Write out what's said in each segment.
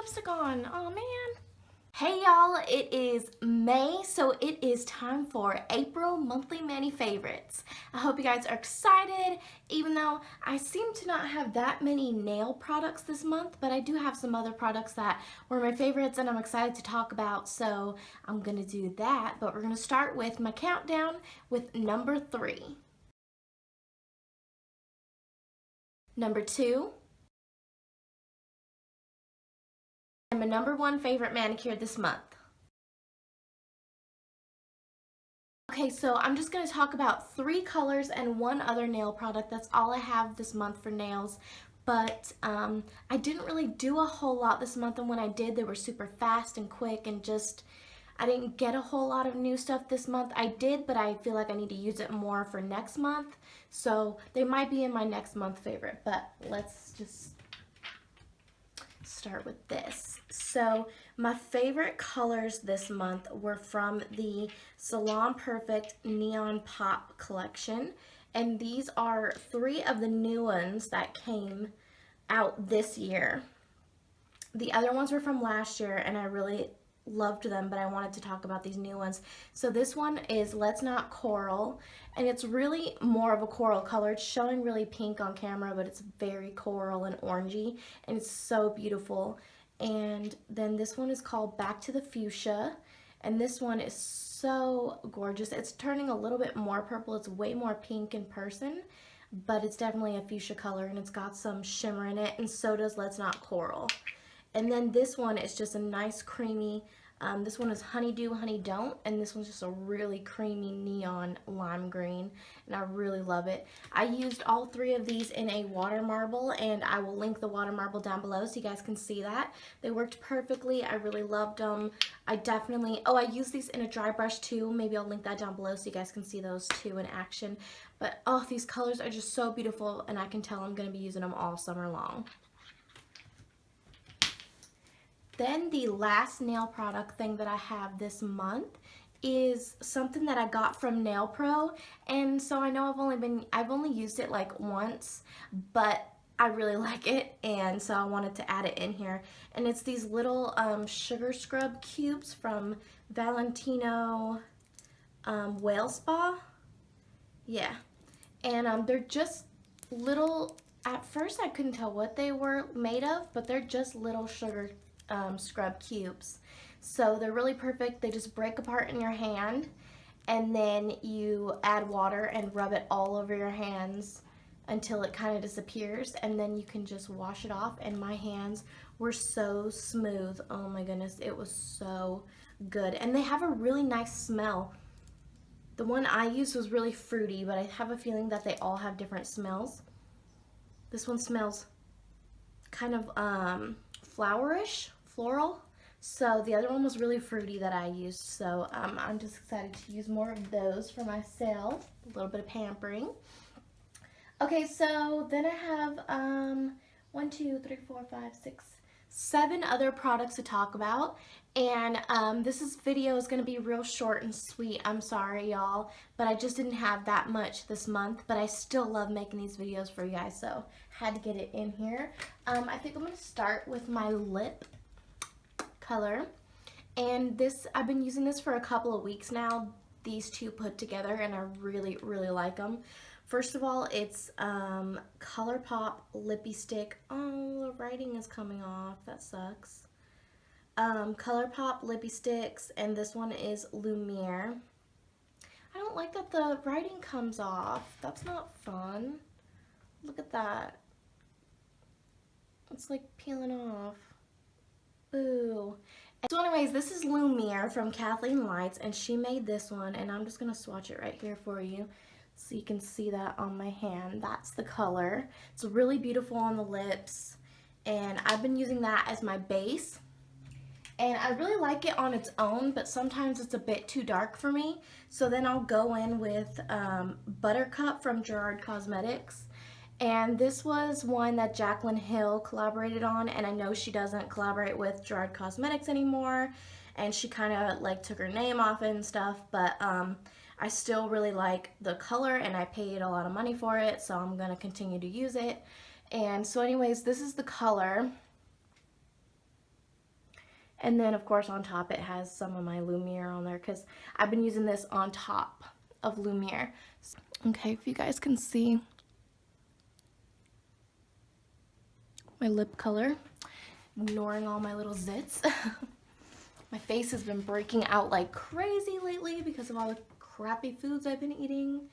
lipstick on. Oh man. Hey y'all, it is May, so it is time for April monthly mani favorites. I hope you guys are excited, even though I seem to not have that many nail products this month, but I do have some other products that were my favorites and I'm excited to talk about, so I'm gonna do that. But we're gonna start with my countdown with number 3. Number 2. And my number 1 favorite manicure this month. Okay, so I'm just going to talk about 3 colors and 1 other nail product. That's all I have this month for nails. But I didn't really do a whole lot this month, and when I did, they were super fast and quick and just, I didn't get a whole lot of new stuff this month. I did, but I feel like I need to use it more for next month. So they might be in my next month favorite, but let's just start with this. So my favorite colors this month were from the Salon Perfect Neon Pop collection, and these are 3 of the new ones that came out this year. The other ones were from last year and I really loved them, but I wanted to talk about these new ones. So this one is Let's Not Coral, and it's really more of a coral color. It's showing really pink on camera, but it's very coral and orangey, and it's so beautiful. And then this one is called Back to the Fuchsia, and this one is so gorgeous. It's turning a little bit more purple. It's way more pink in person, but it's definitely a fuchsia color, and it's got some shimmer in it, and so does Let's Not Coral. And then this one is just a nice creamy, this one is Honeydew Honey Don't, and this one's just a really creamy neon lime green, and I really love it. I used all 3 of these in a Watermarble, and I will link the Watermarble down below so you guys can see that. They worked perfectly. I really loved them. I definitely, I used these in a dry brush too. Maybe I'll link that down below so you guys can see those too in action. But these colors are just so beautiful, and I can tell I'm going to be using them all summer long. Then the last nail product thing that I have this month is something that I got from Nail Pro, and so I know I've only used it like once, but I really like it, and so I wanted to add it in here. And it's these little sugar scrub cubes from Valentino Whale Spa. Yeah, and they're just little, at first I couldn't tell what they were made of, but they're just little sugar scrub cubes. So they're really perfect. They just break apart in your hand, and then you add water and rub it all over your hands until it kind of disappears, and then you can just wash it off. And my hands were so smooth. Oh my goodness, it was so good. And they have a really nice smell. The one I used was really fruity, but I have a feeling that they all have different smells. This one smells kind of flowerish, floral. So the other one was really fruity that I used. So I'm just excited to use more of those for myself. A little bit of pampering. Okay, so then I have 1, 2, 3, 4, 5, 6, 7 other products to talk about, and this video is going to be real short and sweet. I'm sorry y'all, but I just didn't have that much this month, but I still love making these videos for you guys, so had to get it in here. I think I'm going to start with my lip color, and I've been using this for a couple of weeks now, these 2 put together, and I really like them. First of all, it's ColourPop Lippy Stick. Oh, the writing is coming off. That sucks. ColourPop Lippy Sticks, and this one is Lumiere. I don't like that the writing comes off. That's not fun. Look at that. It's like peeling off. Boo. So anyways, this is Lumiere from Kathleen Lights, and she made this one, and I'm just going to swatch it right here for you so you can see that on my hand. That's the color. It's really beautiful on the lips, and I've been using that as my base, and I really like it on its own, but sometimes it's a bit too dark for me, so then I'll go in with Buttercup from Gerard Cosmetics. And this was one that Jaclyn Hill collaborated on, and I know she doesn't collaborate with Gerard Cosmetics anymore, and she kind of like took her name off it and stuff, but I still really like the color, and I paid a lot of money for it, so I'm going to continue to use it. And so anyways, this is the color. And then of course on top it has some of my Lumiere on there because I've been using this on top of Lumiere. Okay, if you guys can see my lip color, ignoring all my little zits. My face has been breaking out like crazy lately because of all the crappy foods I've been eating.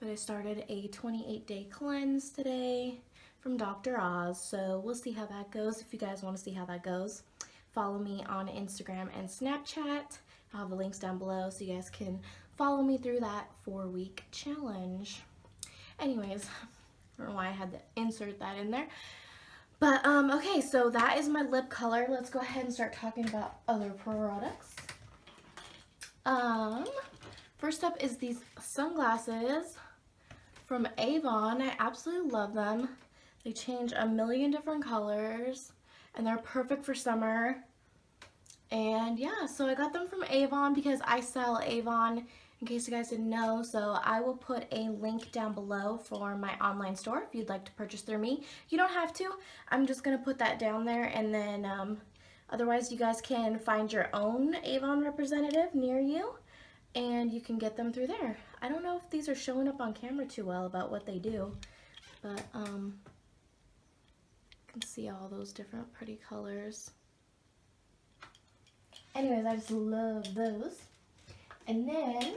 But I started a 28-day cleanse today from Dr. Oz, so we'll see how that goes. If you guys want to see how that goes, follow me on Instagram and Snapchat. I'll have the links down below so you guys can follow me through that 4-week challenge. Anyways, I don't know why I had to insert that in there. But, okay, so that is my lip color. Let's go ahead and start talking about other products. First up is these sunglasses from Avon. I absolutely love them. They change a million different colors, and they're perfect for summer. And yeah, so I got them from Avon because I sell Avon, in case you guys didn't know. So I will put a link down below for my online store if you'd like to purchase through me. You don't have to. I'm just going to put that down there, and then otherwise you guys can find your own Avon representative near you, and you can get them through there. I don't know if these are showing up on camera too well about what they do, but you can see all those different pretty colors. Anyways, I just love those. And then,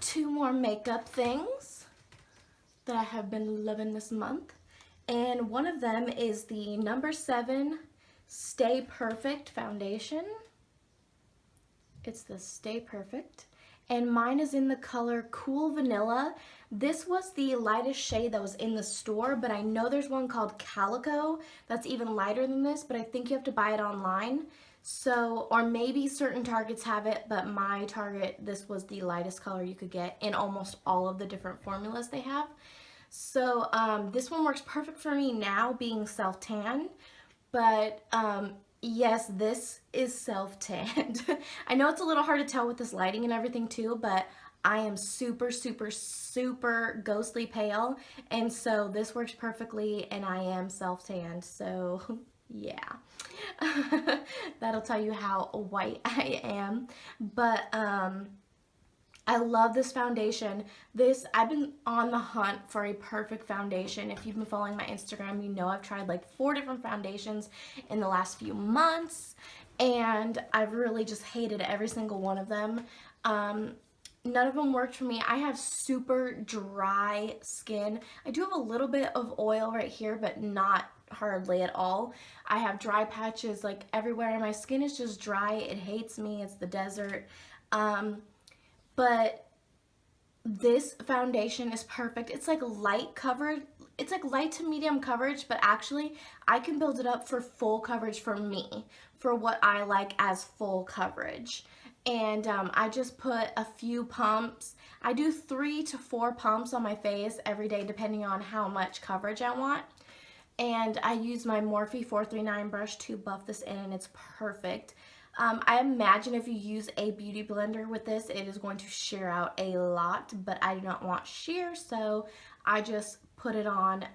two more makeup things that I have been loving this month. And one of them is the number 7 Stay Perfect foundation. It's the Stay Perfect. And mine is in the color Cool Vanilla. This was the lightest shade that was in the store, but I know there's one called Calico that's even lighter than this, but I think you have to buy it online. So, or maybe certain Targets have it, but my Target, this was the lightest color you could get in almost all of the different formulas they have. So, this one works perfect for me now, being self-tan, but yes, this is self-tanned. I know it's a little hard to tell with this lighting and everything too, but I am super, super, super ghostly pale, and so this works perfectly, and I am self-tanned, so yeah. That'll tell you how white I am. But I love this foundation. I've been on the hunt for a perfect foundation. If you've been following my Instagram, you know I've tried like 4 different foundations in the last few months, and I've really just hated every single one of them. None of them worked for me. I have super dry skin. I do have a little bit of oil right here, but not hardly at all. I have dry patches like everywhere, and my skin is just dry. It hates me. It's the desert. But this foundation is perfect. It's like light coverage. It's like light to medium coverage, but actually I can build it up for full coverage for me, for what I like as full coverage. And I just put a few pumps. I do 3 to 4 pumps on my face every day, depending on how much coverage I want. And I use my Morphe 439 brush to buff this in, and it's perfect. I imagine if you use a beauty blender with this, it is going to shear out a lot, but I do not want sheer, so I just put it on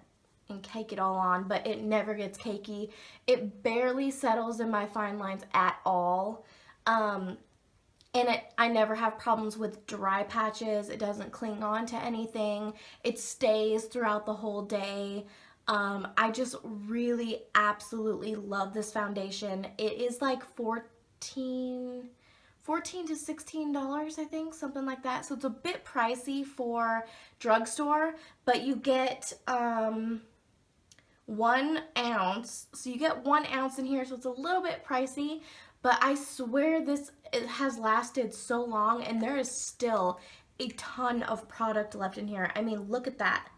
and cake it all on, but it never gets cakey. It barely settles in my fine lines at all. And I never have problems with dry patches. It doesn't cling on to anything. It stays throughout the whole day. I just really absolutely love this foundation. It is like $14 to $16, I think, something like that. So it's a bit pricey for drugstore, but you get 1 ounce. So you get 1 ounce in here, so it's a little bit pricey, but I swear it has lasted so long, and there is still a ton of product left in here. I mean, look at that.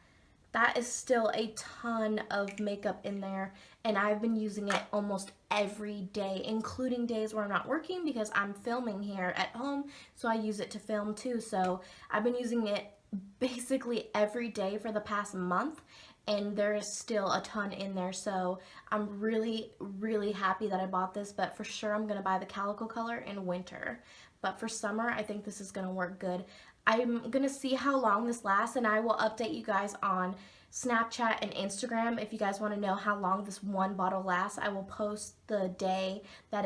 That is still a ton of makeup in there, and I've been using it almost every day, including days where I'm not working because I'm filming here at home, so I use it to film too. So I've been using it basically every day for the past month, and there is still a ton in there. So I'm really, really happy that I bought this, but for sure I'm going to buy the Calico color in winter. But for summer, I think this is going to work good. I'm gonna see how long this lasts, and I will update you guys on Snapchat and Instagram. If you guys want to know how long this one bottle lasts, I will post the day that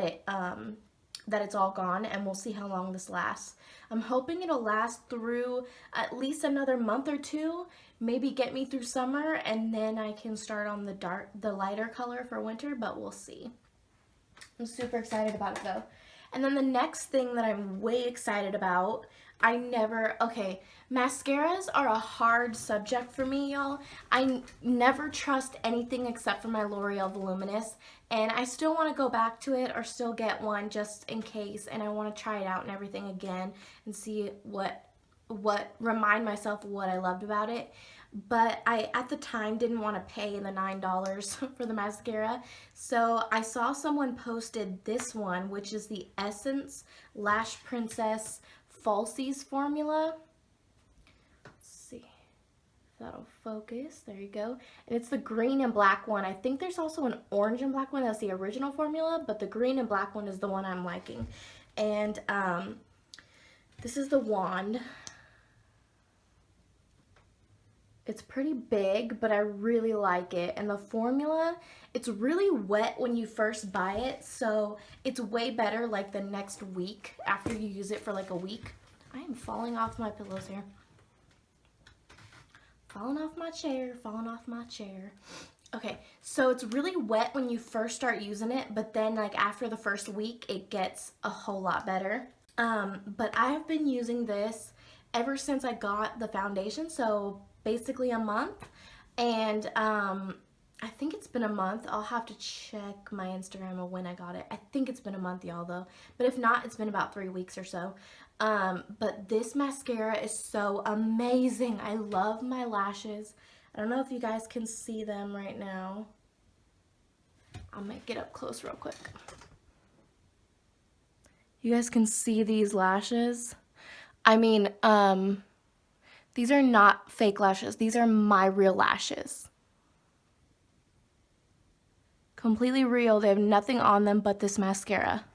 it's all gone, and we'll see how long this lasts. I'm hoping it'll last through at least another month or two, maybe get me through summer, and then I can start on the lighter color for winter, but we'll see. I'm super excited about it though. And then the next thing that I'm way excited about, okay, mascaras are a hard subject for me, y'all. I never trust anything except for my L'Oreal Voluminous, and I still want to go back to it or still get one just in case, and I want to try it out and everything again and see remind myself of what I loved about it. But I, at the time, didn't want to pay the $9 for the mascara. So I saw someone posted this one, which is the Essence Lash Princess Falsies formula. Let's see if that'll focus. There you go. And it's the green and black one. I think there's also an orange and black one. That's the original formula, but the green and black one is the one I'm liking. And this is the wand. It's pretty big, but I really like it. And the formula, it's really wet when you first buy it, so it's way better like the next week after you use it for like a week. I am falling off my pillows here. Falling off my chair, falling off my chair. Okay, so it's really wet when you first start using it, but then like after the first week, it gets a whole lot better. But I have been using this ever since I got the foundation, so basically a month, and I think it's been a month. I'll have to check my Instagram of when I got it. I think it's been a month, y'all, though, but if not, it's been about 3 weeks or so. But this mascara is so amazing. I love my lashes. I don't know if you guys can see them right now. I'll make it up close real quick. You guys can see these lashes. I mean, these are not fake lashes. These are my real lashes. Completely real. They have nothing on them but this mascara.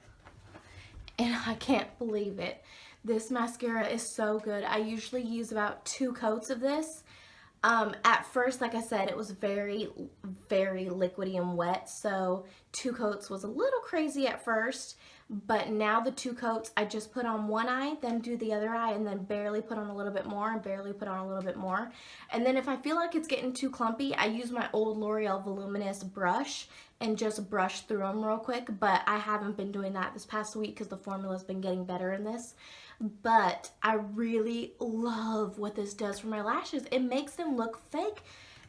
And I can't believe it. This mascara is so good. I usually use about 2 coats of this. At first, like I said, it was very, very liquidy and wet, so 2 coats was a little crazy at first, but now the 2 coats, I just put on one eye, then do the other eye, and then barely put on a little bit more, and barely put on a little bit more. And then if I feel like it's getting too clumpy, I use my old L'Oreal Voluminous brush and just brush through them real quick, but I haven't been doing that this past week because the formula's been getting better in this. But I really love what this does for my lashes. It makes them look fake,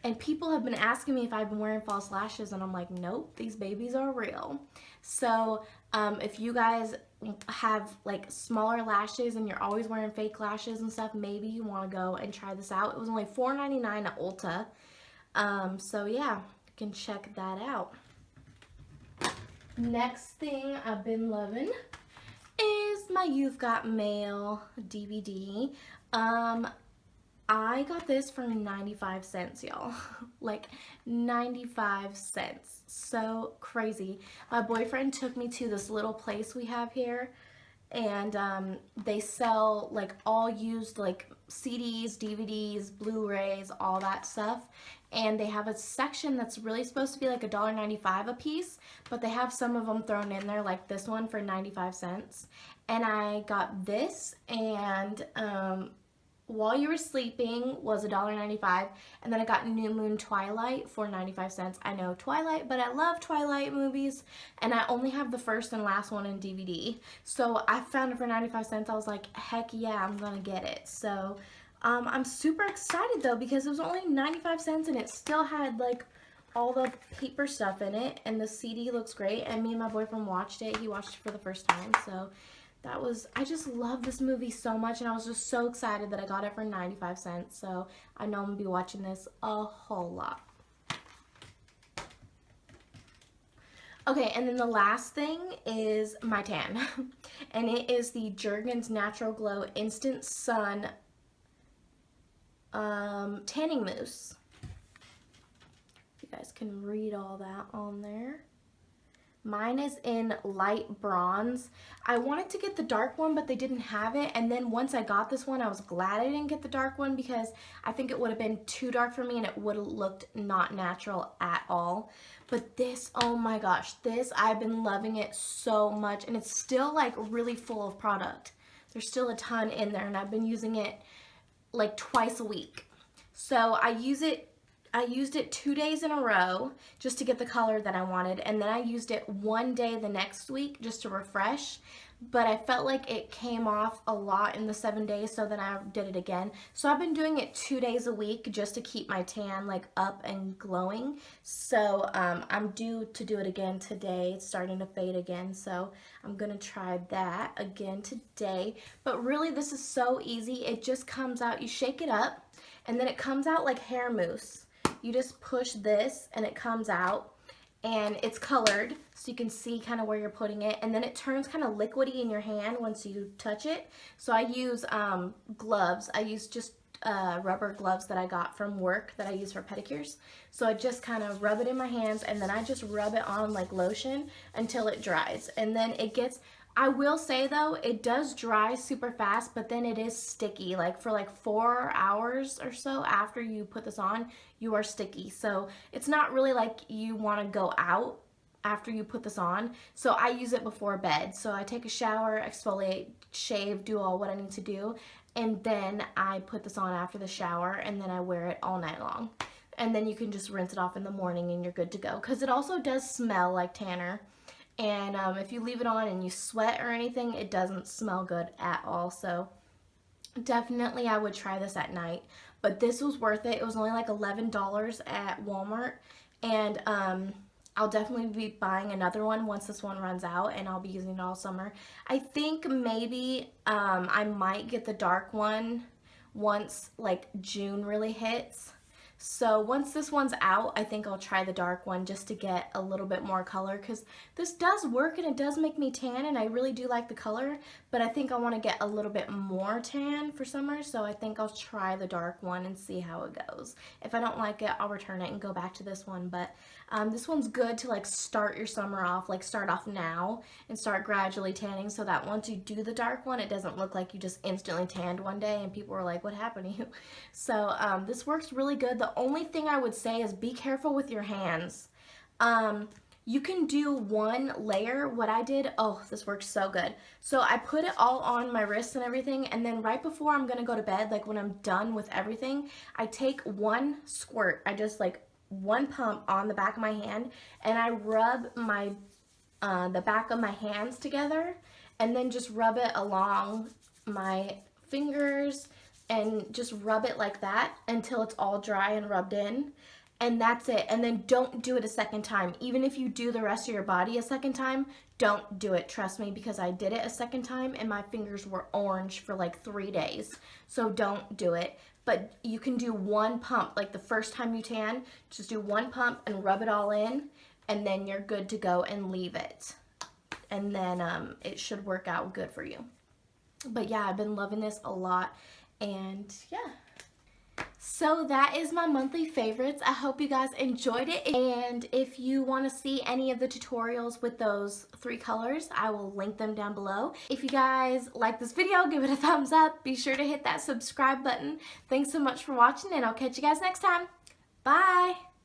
and people have been asking me if I've been wearing false lashes, and I'm like, nope, these babies are real. So if you guys have like smaller lashes and you're always wearing fake lashes and stuff, maybe you want to go and try this out. It was only $4.99 at Ulta. So yeah, you can check that out. Next thing I've been loving is my You've Got Mail DVD. I got this for 95 cents, y'all. Like 95 cents. So crazy. My boyfriend took me to this little place we have here, and they sell like all used like CDs, DVDs, Blu-rays, all that stuff. And they have a section that's really supposed to be like $1.95 a piece, but they have some of them thrown in there, like this one for 95 cents. And I got this, and While You Were Sleeping was $1.95, and then I got New Moon Twilight for 95 cents. I know Twilight, but I love Twilight movies, and I only have the first and last one in DVD. So I found it for 95 cents. I was like, heck yeah, I'm gonna get it. So I'm super excited though, because it was only 95 cents and it still had like all the paper stuff in it, and the CD looks great, and me and my boyfriend watched it. He watched it for the first time, so I just love this movie so much, and I was just so excited that I got it for 95 cents, so I know I'm going to be watching this a whole lot. Okay, and then the last thing is my tan, and it is the Jergens Natural Glow Instant Sun tanning mousse. You guys can read all that on there. Mine is in light bronze. I wanted to get the dark one, but they didn't have it. And then once I got this one, I was glad I didn't get the dark one because I think it would have been too dark for me and it would have looked not natural at all. But this, oh my gosh, this, I've been loving it so much. And it's still like really full of product. There's still a ton in there and I've been using it like twice a week. So I used it 2 days in a row just to get the color that I wanted, and then I used it one day the next week just to refresh, but I felt like it came off a lot in the 7 days, so then I did it again. So I've been doing it 2 days a week just to keep my tan like up and glowing. So I'm due to do it again today. It's starting to fade again, so I'm gonna try that again today. But really, this is so easy. It just comes out, you shake it up, and then it comes out like hair mousse. You just push this and it comes out and it's colored so you can see kind of where you're putting it, and then it turns kind of liquidy in your hand once you touch it. So I use gloves. I use just rubber gloves that I got from work that I use for pedicures. So I just kind of rub it in my hands and then I just rub it on like lotion until it dries, and then it gets, I will say though, it does dry super fast, but then it is sticky. Like for like 4 hours or so after you put this on, you are sticky. So it's not really like you want to go out after you put this on. So I use it before bed. So I take a shower, exfoliate, shave, do all what I need to do, and then I put this on after the shower, and then I wear it all night long. And then you can just rinse it off in the morning and you're good to go. Because it also does smell like tanner. And if you leave it on and you sweat or anything, it doesn't smell good at all. So definitely I would try this at night. But this was worth it. It was only like $11 at Walmart. And I'll definitely be buying another one once this one runs out, and I'll be using it all summer. I think maybe I might get the dark one once like June really hits. So once this one's out, I think I'll try the dark one just to get a little bit more color, because this does work and it does make me tan and I really do like the color, but I think I want to get a little bit more tan for summer, so I think I'll try the dark one and see how it goes. If I don't like it, I'll return it and go back to this one, but this one's good to like start your summer off, like start off now and start gradually tanning, so that once you do the dark one, it doesn't look like you just instantly tanned one day and people were like, what happened to you? So this works really good. The only thing I would say is be careful with your hands. You can do one layer. What I did, oh, this works so good. So I put it all on my wrists and everything, and then right before I'm gonna go to bed, like when I'm done with everything, I take one squirt. I just like one pump on the back of my hand, and I rub my the back of my hands together, and then just rub it along my fingers and just rub it like that until it's all dry and rubbed in, and that's it. And then don't do it a second time. Even if you do the rest of your body a second time, don't do it. Trust me, because I did it a second time and my fingers were orange for like 3 days. So don't do it. But you can do one pump, like the first time you tan, just do one pump and rub it all in, and then you're good to go and leave it. And then it should work out good for you. But yeah, I've been loving this a lot. And yeah, so that is my monthly favorites. I hope you guys enjoyed it, and if you want to see any of the tutorials with those 3 colors, I will link them down below. If you guys like this video, give it a thumbs up. Be sure to hit that subscribe button. Thanks so much for watching, and I'll catch you guys next time. Bye!